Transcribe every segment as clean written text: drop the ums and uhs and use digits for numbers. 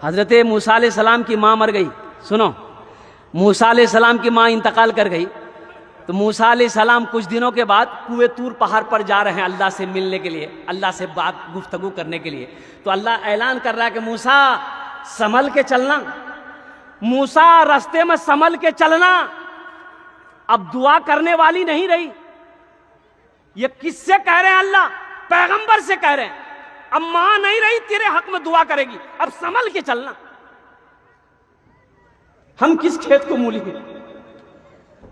حضرت موسیٰ علیہ السلام کی ماں مر گئی. سنو، موسیٰ علیہ السلام کی ماں انتقال کر گئی تو موسیٰ علیہ السلام کچھ دنوں کے بعد کوہ طور پہاڑ پر جا رہے ہیں اللہ سے ملنے کے لیے، اللہ سے بات گفتگو کرنے کے لیے. تو اللہ اعلان کر رہا ہے کہ موسیٰ سنبھل کے چلنا، موسیٰ راستے میں سنبھل کے چلنا. اب دعا کرنے والی نہیں رہی. یہ کس سے کہہ رہے ہیں؟ اللہ پیغمبر سے کہہ رہے ہیں. اب ماں نہیں رہی تیرے حق میں دعا کرے گی، اب سنبھل کے چلنا. ہم کس کھیت کو مولی گے؟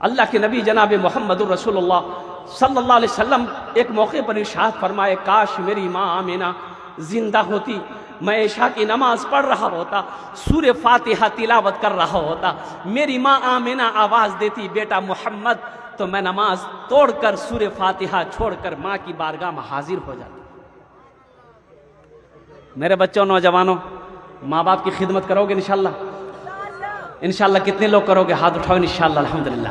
اللہ کے نبی جناب محمد رسول اللہ صلی اللہ علیہ وسلم ایک موقع پر ارشاد فرمائے، کاش میری ماں آمینہ زندہ ہوتی، میں عشاء کی نماز پڑھ رہا ہوتا، سورہ فاتحہ تلاوت کر رہا ہوتا، میری ماں آمینہ آواز دیتی بیٹا محمد، تو میں نماز توڑ کر سورہ فاتحہ چھوڑ کر ماں کی بارگاہ میں حاضر ہو جاتا. میرے بچوں، نوجوانوں، ماں باپ کی خدمت کرو گے انشاءاللہ؟ انشاءاللہ کتنے لوگ کرو گے؟ ہاتھ اٹھاؤ انشاءاللہ. الحمدللہ.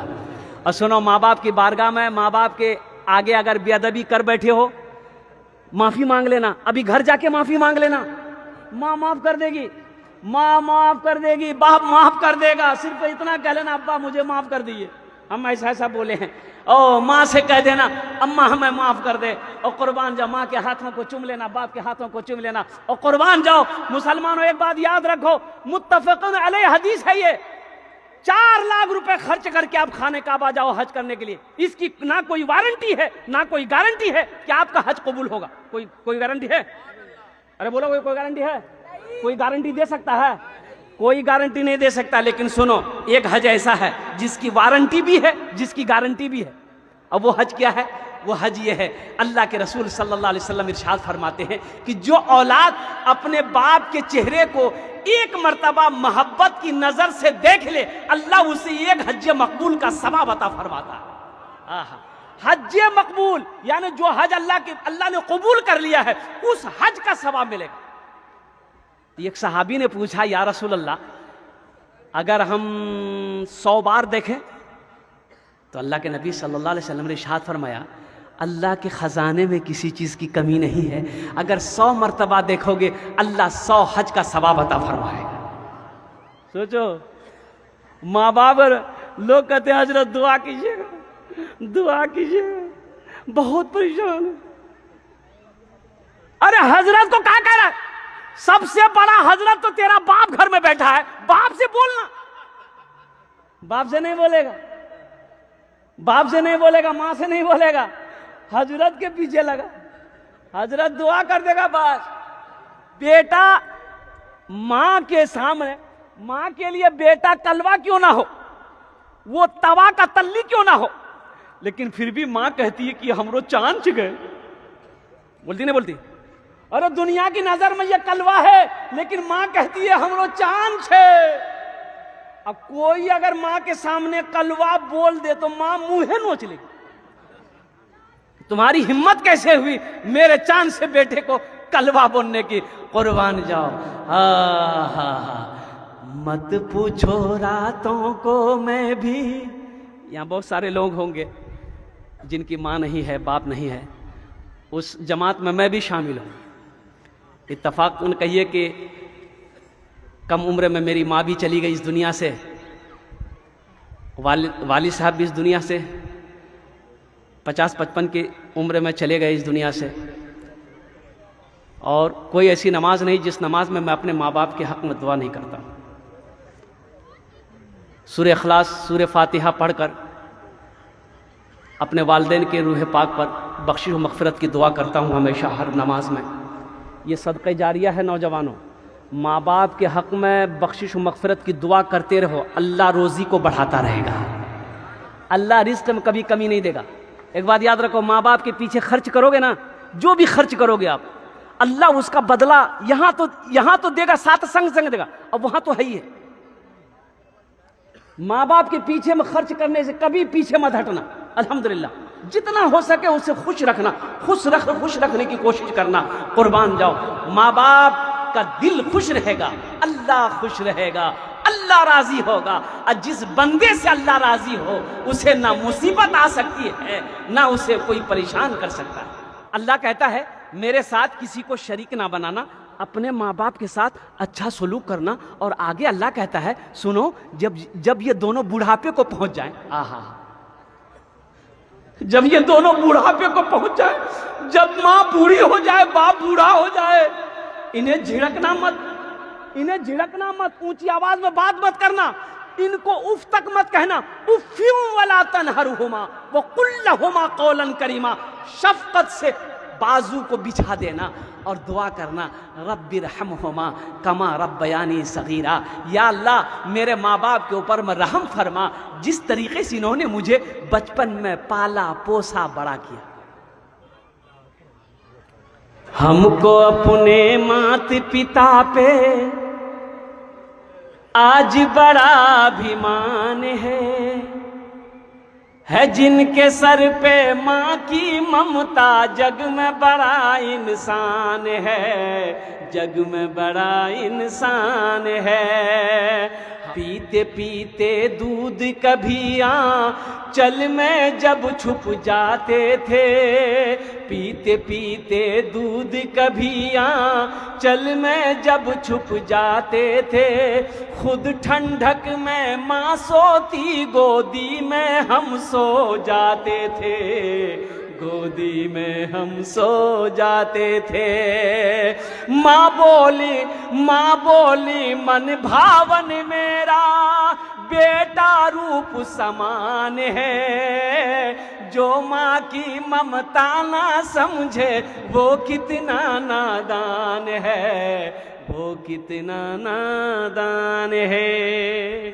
اور سنو، ماں باپ کی بارگاہ میں ماں باپ کے آگے اگر بے ادبی کر بیٹھے ہو، معافی مانگ لینا. ابھی گھر جا کے معافی مانگ لینا. ماں معاف کر دے گی، ماں معاف کر دے گی، باپ معاف کر دے گا. صرف اتنا کہہ لینا، ابا مجھے معاف کر دیجیے. ہم ایسا بولے ہیں. او ماں سے کہہ دینا، اماں ہمیں معاف کر دے. اور قربان جاؤ، ماں کے ہاتھوں کو چوم لینا، باپ کے ہاتھوں کو چوم لینا. اور قربان جاؤ. مسلمانوں ایک بات یاد رکھو، متفقن علیہ حدیث ہے یہ، 4 لاکھ روپے خرچ کر کے آپ خانہ کعبہ جاؤ حج کرنے کے لیے، اس کی نہ کوئی وارنٹی ہے نہ کوئی گارنٹی ہے کہ آپ کا حج قبول ہوگا. کوئی گارنٹی ہے؟ ارے بولو، کوئی گارنٹی ہے؟ کوئی گارنٹی دے سکتا ہے؟ کوئی گارنٹی نہیں دے سکتا. لیکن سنو، ایک حج ایسا ہے جس کی وارنٹی بھی ہے، جس کی گارنٹی بھی ہے. اب وہ حج کیا ہے؟ وہ حج یہ ہے، اللہ کے رسول صلی اللہ علیہ وسلم ارشاد فرماتے ہیں کہ جو اولاد اپنے باپ کے چہرے کو ایک مرتبہ محبت کی نظر سے دیکھ لے، اللہ اسے ایک حج مقبول کا ثواب عطا فرماتا ہے. حج مقبول یعنی جو حج اللہ نے قبول کر لیا ہے، اس حج کا ثواب ملے گا. ایک صحابی نے پوچھا، یا رسول اللہ، اگر ہم 100 بار دیکھیں؟ تو اللہ کے نبی صلی اللہ علیہ وسلم نے ارشاد فرمایا، اللہ کے خزانے میں کسی چیز کی کمی نہیں ہے، اگر 100 مرتبہ دیکھو گے اللہ 100 حج کا ثواب عطا فرمائے گا. سوچو، ماں باپ لوگ کہتے ہیں حضرت دعا کیجیے گا، دعا کیجیے گا، بہت پریشان ہے. ارے حضرت کو کہا کہہ رہا ہے؟ سب سے بڑا حضرت تو تیرا باپ گھر میں بیٹھا ہے، باپ سے بولنا. باپ سے نہیں بولے گا، باپ سے نہیں بولے گا، ماں سے نہیں بولے گا، حضرت کے پیچھے لگا. حضرت دعا کر دے گا بس. بیٹا ماں کے سامنے، ماں کے لیے بیٹا کلوا کیوں نہ ہو، وہ توا کا تلی کیوں نہ ہو، لیکن پھر بھی ماں کہتی ہے کہ ہمرو چاند چھ گئے. بولتی نہیں بولتی؟ اور دنیا کی نظر میں یہ کلوا ہے، لیکن ماں کہتی ہے ہمرو چاند چھے. اب کوئی اگر ماں کے سامنے کلوا بول دے تو ماں منہ نوچ لے گی. تمہاری ہمت کیسے ہوئی میرے چاند سے بیٹے کو کلوا بولنے کی؟ قربان جاؤ. مت پوچھو راتوں کو میں بھی. یہاں بہت سارے لوگ ہوں گے جن کی ماں نہیں ہے، باپ نہیں ہے. اس جماعت میں بھی شامل ہوں. اتفاق ان کہیے کہ کم عمر میں میری ماں بھی چلی گئی اس دنیا سے، والد صاحب بھی اس دنیا سے 50-55 کی عمر میں چلے گئے اس دنیا سے. اور کوئی ایسی نماز نہیں جس نماز میں اپنے ماں باپ کے حق میں دعا نہیں کرتا. سورہ اخلاص، سورہ فاتحہ پڑھ کر اپنے والدین کے روح پاک پر بخشش و مغفرت کی دعا کرتا ہوں ہمیشہ ہر نماز میں. یہ صدقہ جاریہ ہے. نوجوانوں، ماں باپ کے حق میں بخشش و مغفرت کی دعا کرتے رہو، اللہ روزی کو بڑھاتا رہے گا، اللہ رزق میں کبھی کمی نہیں دے گا. ایک بات یاد رکھو، ماں باپ کے پیچھے خرچ کرو گے نا، جو بھی خرچ کرو گے آپ، اللہ اس کا بدلہ یہاں تو دے گا، ساتھ سنگ دے گا، اور وہاں تو ہے ہی ہے. ماں باپ کے پیچھے میں خرچ کرنے سے کبھی پیچھے مت ہٹنا. الحمدللہ جتنا ہو سکے اسے خوش رکھنا، خوش رکھنے کی کوشش کرنا. قربان جاؤ. ماں باپ کا دل خوش رہے گا، اللہ خوش رہے گا، اللہ راضی ہوگا. اور جس بندے سے اللہ راضی ہو اسے نہ مصیبت آ سکتی ہے نہ اسے کوئی پریشان کر سکتا ہے. اللہ کہتا ہے میرے ساتھ کسی کو شریک نہ بنانا. اپنے ماں باپ کے ساتھ اچھا سلوک کرنا. اور آگے اللہ کہتا ہے سنو جب یہ دونوں بڑھاپے کو پہنچ جائیں, جب یہ دونوں بڑھاپے کو پہنچ جائے, جب ماں بوڑھی ہو جائے باپ بوڑھا ہو جائے, انہیں جھڑکنا مت, اونچی آواز میں بات مت کرنا, ان کو اف تک مت کہنا. افیوں ولا تنہرہما وقل لہما قولا کریما, شفقت سے بازو کو بچھا دینا اور دعا کرنا رب ارحمہما کما ربیانی صغیرا, یا اللہ میرے ماں باپ کے اوپر میں رحم فرما جس طریقے سے انہوں نے مجھے بچپن میں پالا پوسا بڑا کیا. ہم کو اپنے مات پتا پہ آج بڑا ابھیمان ہے جن کے سر پہ ماں کی ممتا, جگ میں بڑا انسان ہے, جگ میں بڑا انسان ہے. پیتے پیتے دودھ کبھی چل میں جب چھپ جاتے تھے, پیتے پیتے دودھ کبھی چل میں جب چھپ جاتے تھے, خود ٹھنڈک میں ماں سوتی گودی میں ہم سو جاتے تھے, گودی میں ہم سو جاتے تھے. ماں بولی من بھاون میرا بیٹا روپ سمان ہے, جو ماں کی ممتا نہ سمجھے وہ کتنا نادان ہے, وہ کتنا نادان ہے.